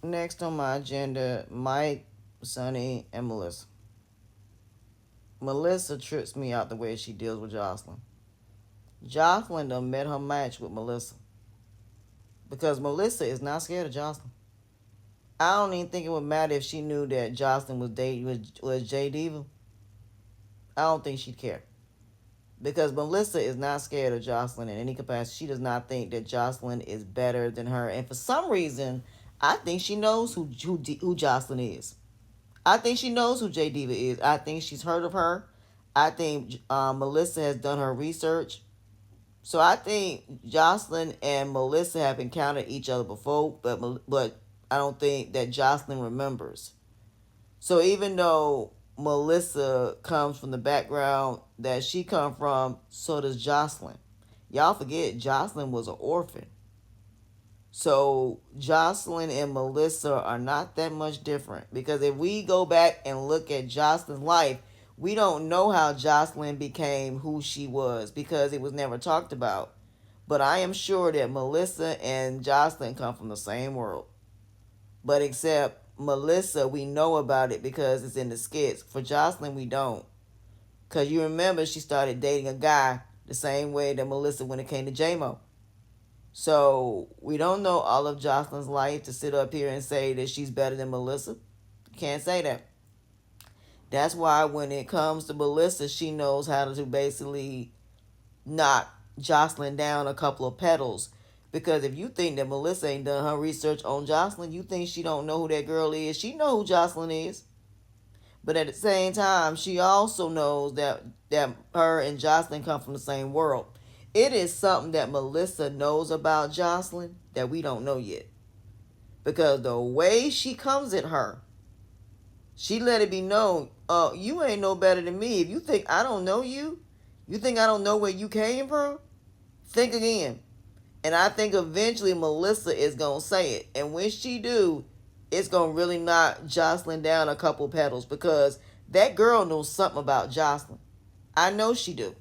Next on my agenda, Mike, Sonny, and Melissa. Melissa trips me out the way she deals with Jocelyn. Jocelyn done met her match with Melissa because Melissa is not scared of Jocelyn. I don't even think it would matter if she knew that Jocelyn was dating was Jay Diva. I don't think she'd care because Melissa is not scared of Jocelyn in any capacity. She does not think that Jocelyn is better than her, and for some reason, I think she knows who Jocelyn is. I think she knows who J Diva is. I think she's heard of her. I think Melissa has done her research. So I think Jocelyn and Melissa have encountered each other before, but I don't think that Jocelyn remembers. So even though Melissa comes from the background that she come from, so does Jocelyn. Y'all forget Jocelyn was an orphan. So Jocelyn and Melissa are not that much different because if we go back and look at Jocelyn's life, we don't know how Jocelyn became who she was because it was never talked about. But I am sure that Melissa and Jocelyn come from the same world. But except Melissa, we know about it because it's in the skits. For Jocelyn, we don't. Because you remember she started dating a guy the same way that Melissa when it came to J-Mo. So we don't know all of Jocelyn's life to sit up here and say that she's better than Melissa. Can't say that. That's why when it comes to Melissa, she knows how to basically knock Jocelyn down a couple of pedals. Because if you think that Melissa ain't done her research on Jocelyn, you think she don't know who that girl is. She know who Jocelyn is. But at the same time, she also knows that her and Jocelyn come from the same world. It is something that Melissa knows about Jocelyn that we don't know yet. Because the way she comes at her, she let it be known, you ain't no better than me. If you think I don't know you, you think I don't know where you came from, think again. And I think eventually Melissa is going to say it. And when she do, it's going to really knock Jocelyn down a couple pedals because that girl knows something about Jocelyn. I know she do.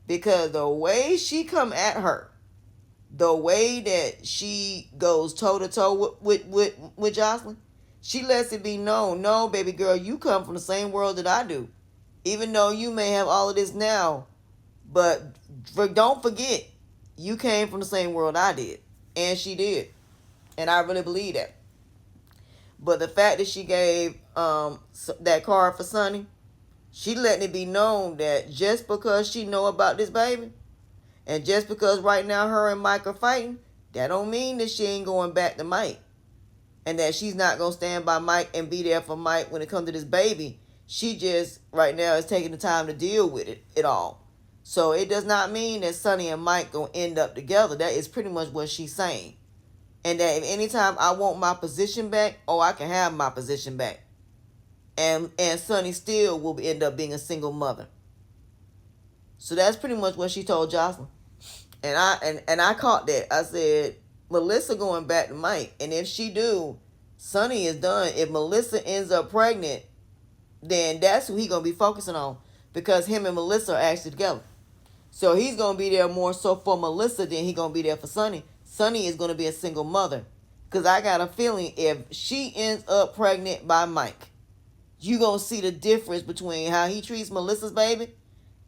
Because the way she come at her, the way that she goes toe to toe with Jocelyn, she lets it be known, no, baby girl, you come from the same world that I do. Even though you may have all of this now, but don't forget, you came from the same world I did. And she did. And I really believe that. But the fact that she gave that card for Sonny, she letting it be known that just because she know about this baby, and just because right now her and Mike are fighting, that don't mean that she ain't going back to Mike. And that she's not going to stand by Mike and be there for Mike when it comes to this baby. She just, right now, is taking the time to deal with it all. So it does not mean that Sonny and Mike going to end up together. That is pretty much what she's saying. And that if anytime I want my position back, I can have my position back. And Sonny still will end up being a single mother. So that's pretty much what she told Jocelyn. And I caught that. I said, Melissa going back to Mike. And if she do, Sonny is done. If Melissa ends up pregnant, then that's who he going to be focusing on. Because him and Melissa are actually together. So he's going to be there more so for Melissa than he going to be there for Sonny. Sonny is going to be a single mother. Because I got a feeling if she ends up pregnant by Mike, you going to see the difference between how he treats Melissa's baby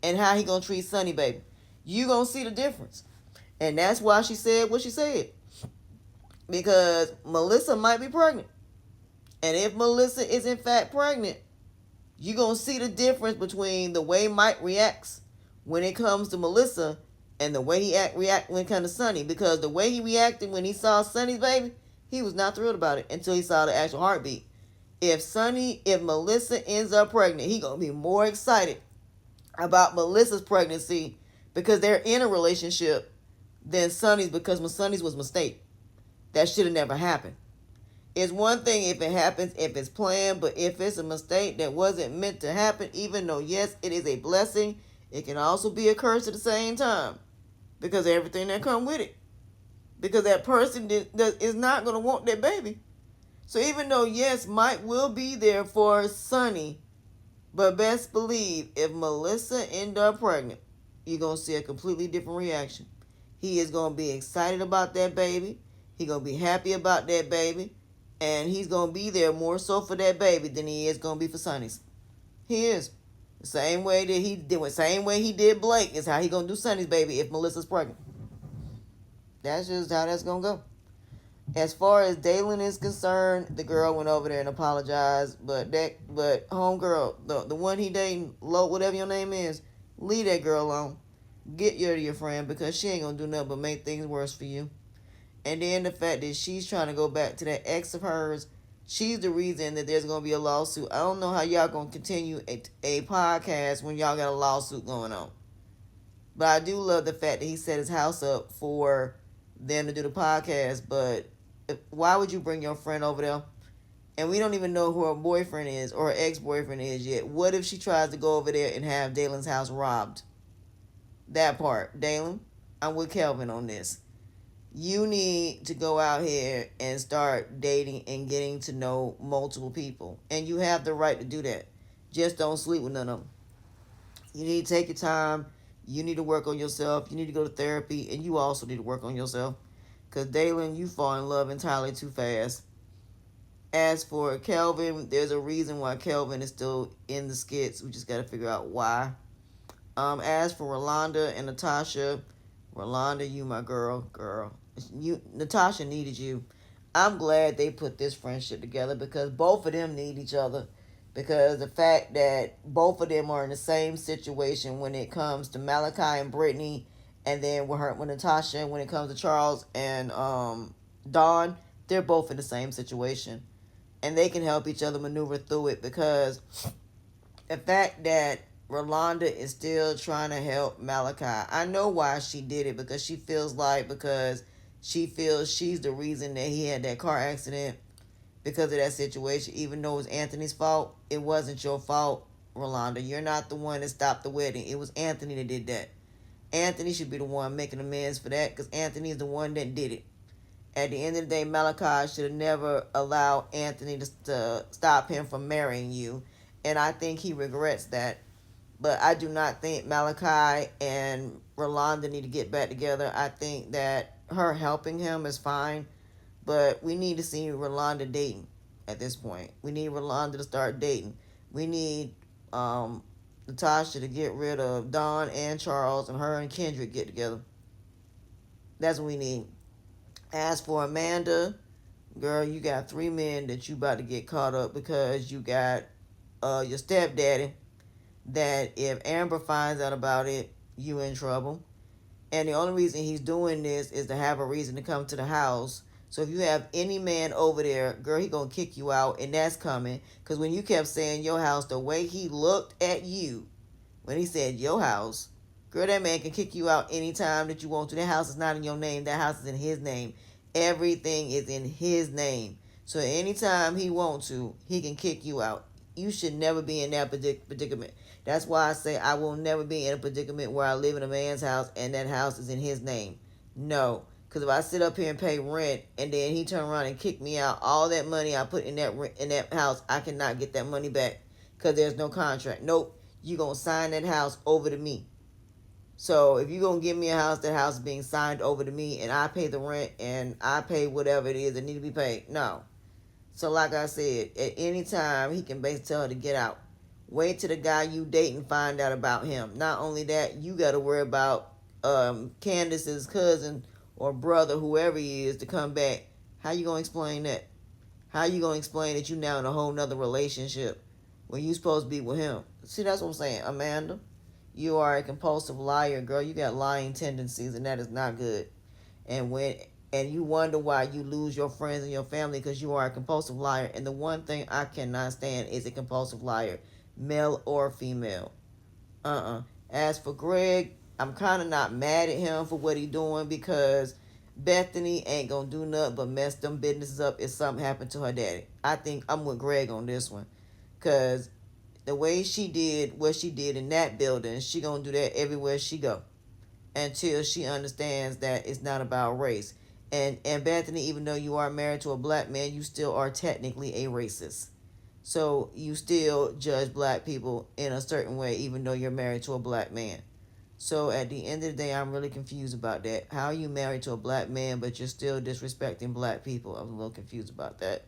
and how he going to treat Sonny baby. You going to see the difference. And that's why she said what she said. Because Melissa might be pregnant. And if Melissa is in fact pregnant, you're going to see the difference between the way Mike reacts when it comes to Melissa and the way he react when it comes to Sonny. Because the way he reacted when he saw Sonny's baby, he was not thrilled about it until he saw the actual heartbeat. If Melissa ends up pregnant, he going to be more excited about Melissa's pregnancy because they're in a relationship than Sonny's, because Sonny's was a mistake. That should have never happened. It's one thing if it happens, if it's planned, but if it's a mistake that wasn't meant to happen, even though, yes, it is a blessing, it can also be a curse at the same time because of everything that comes with it. Because that person is not going to want that baby. So even though, yes, Mike will be there for Sonny, but best believe if Melissa end up pregnant, you're going to see a completely different reaction. He is going to be excited about that baby. He's going to be happy about that baby. And he's gonna be there more so for that baby than he is gonna be for Sonny's. He is. The same way that he did, same way he did Blake is how he gonna do Sonny's baby if Melissa's pregnant. That's just how that's gonna go. As far as Dalen is concerned, the girl went over there and apologized. But homegirl, the one he dating, whatever your name is, leave that girl alone. Get rid of your friend because she ain't gonna do nothing but make things worse for you. And then the fact that she's trying to go back to that ex of hers, she's the reason that there's gonna be a lawsuit. I don't know how y'all gonna continue a podcast when y'all got a lawsuit going on. But I do love the fact that he set his house up for them to do the podcast. But why would you bring your friend over there? And we don't even know who her boyfriend is or her ex-boyfriend is yet. What if she tries to go over there and have Dalen's house robbed? That part. Dalen, I'm with Kelvin on this. You need to go out here and start dating and getting to know multiple people. And you have the right to do that. Just don't sleep with none of them. You need to take your time. You need to work on yourself. You need to go to therapy. And you also need to work on yourself. Because Dalen, you fall in love entirely too fast. As for Kelvin, there's a reason why Kelvin is still in the skits. We just got to figure out why. As for Rolanda and Natasha, Rolanda, you my girl. Natasha needed you. I'm glad they put this friendship together because both of them need each other. Because the fact that both of them are in the same situation when it comes to Malachi and Brittany, and then with Natasha, when it comes to Charles and Dawn, they're both in the same situation. And they can help each other maneuver through it because the fact that Rolanda is still trying to help Malachi. I know why she did it because she feels she's the reason that he had that car accident because of that situation. Even though it was Anthony's fault, it wasn't your fault, Rolanda. You're not the one that stopped the wedding. It was Anthony that did that. Anthony should be the one making amends for that because Anthony is the one that did it. At the end of the day, Malachi should have never allowed Anthony to stop him from marrying you. And I think he regrets that. But I do not think Malachi and Rolanda need to get back together. I think that her helping him is fine. But we need to see Rolanda dating at this point. We need Rolanda to start dating. We need Natasha to get rid of Dawn and Charles, and her and Kendrick get together. That's what we need. As for Amanda, girl, you got 3 men that you about to get caught up because you got your stepdaddy that if Amber finds out about it, you in trouble. And the only reason he's doing this is to have a reason to come to the house. So if you have any man over there, girl, he gonna kick you out, and that's coming. Because when you kept saying your house, the way he looked at you when he said your house, girl, that man can kick you out anytime that you want to. That house is not in your name. That house is in his name. Everything is in his name. So anytime he wants to, he can kick you out. You should never be in that predicament. That's why I say I will never be in a predicament where I live in a man's house and that house is in his name. No. Because if I sit up here and pay rent and then he turn around and kick me out, all that money I put in that house, I cannot get that money back because there's no contract. Nope. You're going to sign that house over to me. So if you're going to give me a house, that house is being signed over to me and I pay the rent and I pay whatever it is that need to be paid. No. So like I said, at any time, he can basically tell her to get out. Wait till the guy you dating find out about him. Not only that, you got to worry about Candace's cousin or brother, whoever he is, to come back. How you going to explain that? How you going to explain that you now in a whole nother relationship when you supposed to be with him? See, that's what I'm saying, Amanda. You are a compulsive liar, girl. You got lying tendencies, and that is not good. And you wonder why you lose your friends and your family because you are a compulsive liar. And the one thing I cannot stand is a compulsive liar, male or female. As for Greg, I'm kind of not mad at him for what he doing because Bethany ain't going to do nothing but mess them businesses up if something happened to her daddy. I think I'm with Greg on this one because the way she did what she did in that building, she going to do that everywhere she go until she understands that it's not about race. And Bethany, even though you are married to a black man, you still are technically a racist. So you still judge black people in a certain way, even though you're married to a black man. So at the end of the day, I'm really confused about that. How are you married to a black man, but you're still disrespecting black people? I'm a little confused about that.